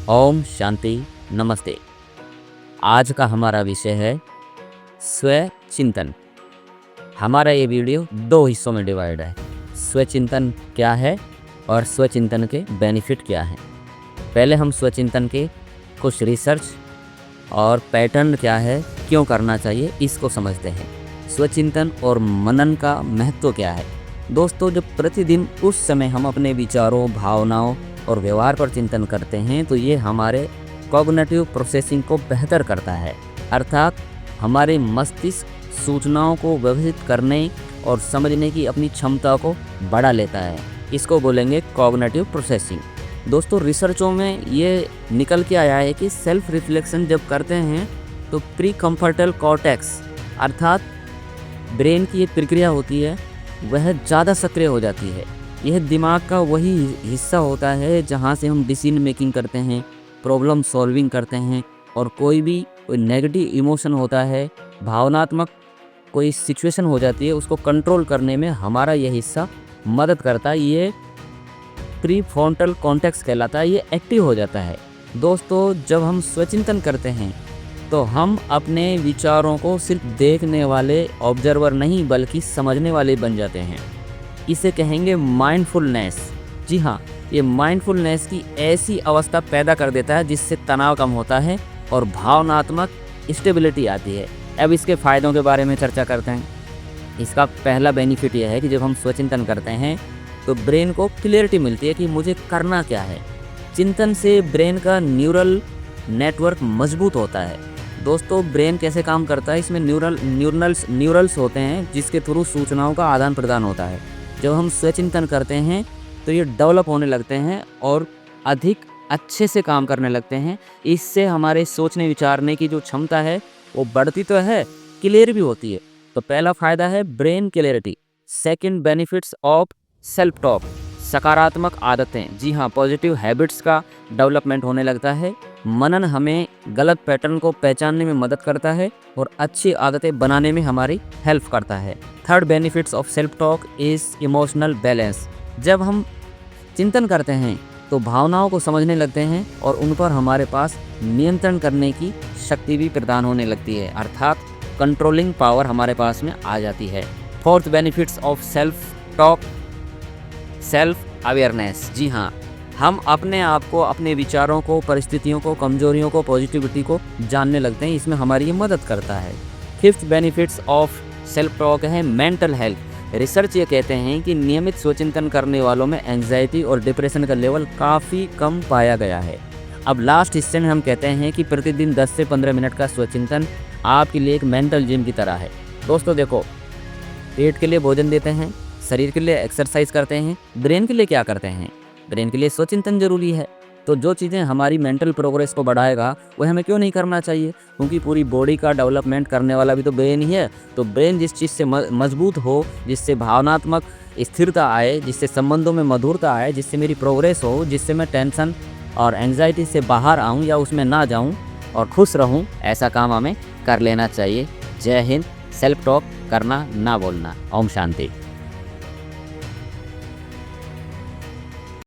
ओम शांति नमस्ते। आज का हमारा विषय है स्व चिंतन। हमारा ये वीडियो दो हिस्सों में डिवाइड है। स्व चिंतन क्या है और स्व चिंतन के बेनिफिट क्या हैं। पहले हम स्व चिंतन के कुछ रिसर्च और पैटर्न क्या है, क्यों करना चाहिए, इसको समझते हैं। स्व चिंतन और मनन का महत्व क्या है। दोस्तों, जब प्रतिदिन उस समय हम अपने विचारों, भावनाओं और व्यवहार पर चिंतन करते हैं तो ये हमारे कॉग्निटिव प्रोसेसिंग को बेहतर करता है, अर्थात हमारे मस्तिष्क सूचनाओं को व्यवस्थित करने और समझने की अपनी क्षमता को बढ़ा लेता है। इसको बोलेंगे कॉग्निटिव प्रोसेसिंग। दोस्तों, रिसर्चों में ये निकल के आया है कि सेल्फ रिफ्लेक्शन जब करते हैं तो प्री कंफर्टल कॉर्टेक्स अर्थात ब्रेन की ये प्रक्रिया होती है वह ज़्यादा सक्रिय हो जाती है। यह दिमाग का वही हिस्सा होता है जहाँ से हम डिसीजन मेकिंग करते हैं, प्रॉब्लम सॉल्विंग करते हैं और कोई नेगेटिव इमोशन होता है, भावनात्मक कोई सिचुएशन हो जाती है, उसको कंट्रोल करने में हमारा यह हिस्सा मदद करता है। ये प्रीफ्रंटल कॉर्टेक्स कहलाता है, ये एक्टिव हो जाता है। दोस्तों, जब हम स्वचिंतन करते हैं तो हम अपने विचारों को सिर्फ देखने वाले ऑब्जर्वर नहीं बल्कि समझने वाले बन जाते हैं। इसे कहेंगे माइंडफुलनेस। जी हाँ, ये माइंडफुलनेस की ऐसी अवस्था पैदा कर देता है जिससे तनाव कम होता है और भावनात्मक स्टेबिलिटी आती है। अब इसके फ़ायदों के बारे में चर्चा करते हैं। इसका पहला बेनिफिट यह है कि जब हम स्वचिंतन करते हैं तो ब्रेन को क्लियरिटी मिलती है कि मुझे करना क्या है। चिंतन से ब्रेन का न्यूरल नेटवर्क मजबूत होता है। दोस्तों, ब्रेन कैसे काम करता है, इसमें न्यूरल्स होते हैं जिसके थ्रू सूचनाओं का आदान प्रदान होता है। जब हम स्वचिंतन करते हैं तो ये डेवलप होने लगते हैं और अधिक अच्छे से काम करने लगते हैं। इससे हमारे सोचने विचारने की जो क्षमता है वो बढ़ती तो है, क्लियर भी होती है। तो पहला फ़ायदा है brain clarity. Second, benefits of self talk, सकारात्मक आदतें। जी हाँ, पॉजिटिव हैबिट्स का डेवलपमेंट होने लगता है। मनन हमें गलत पैटर्न को पहचानने में मदद करता है और अच्छी आदतें बनाने में हमारी हेल्प करता है। Third benefits of self talk is emotional balance. जब हम चिंतन करते हैं तो भावनाओं को समझने लगते हैं और उन पर हमारे पास नियंत्रण करने की शक्ति भी प्रदान होने लगती है, अर्थात कंट्रोलिंग पावर हमारे पास में आ जाती है। Fourth benefits of self talk, self awareness. जी हाँ, हम अपने आप को, अपने विचारों को, परिस्थितियों को, कमजोरियों को, पॉजिटिविटी को जानने लगते हैं। इसमें हमारी ये मदद करता है। Fifth benefits of self talk है मेंटल हेल्थ। रिसर्च ये कहते हैं कि नियमित स्वचिंतन करने वालों में एंजाइटी और डिप्रेशन का लेवल काफ़ी कम पाया गया है। अब लास्ट हिस्से में हम कहते हैं कि प्रतिदिन 10 से 15 मिनट का स्वचिंतन आपके लिए एक मेंटल जिम की तरह है। दोस्तों देखो, पेट के लिए भोजन देते हैं, शरीर के लिए एक्सरसाइज करते हैं, ब्रेन के लिए क्या करते हैं? ब्रेन के लिए स्वचिंतन जरूरी है। तो जो चीज़ें हमारी मेंटल प्रोग्रेस को बढ़ाएगा वह हमें क्यों नहीं करना चाहिए, क्योंकि पूरी बॉडी का डेवलपमेंट करने वाला भी तो ब्रेन ही है। तो ब्रेन जिस चीज़ से मजबूत हो, जिससे भावनात्मक स्थिरता आए, जिससे संबंधों में मधुरता आए, जिससे मेरी प्रोग्रेस हो, जिससे मैं टेंशन और एंग्जाइटी से बाहर आऊँ या उसमें ना जाऊँ और खुश रहूँ, ऐसा काम हमें कर लेना चाहिए। जय हिंद। सेल्फ टॉक करना ना बोलना। ओम शांति।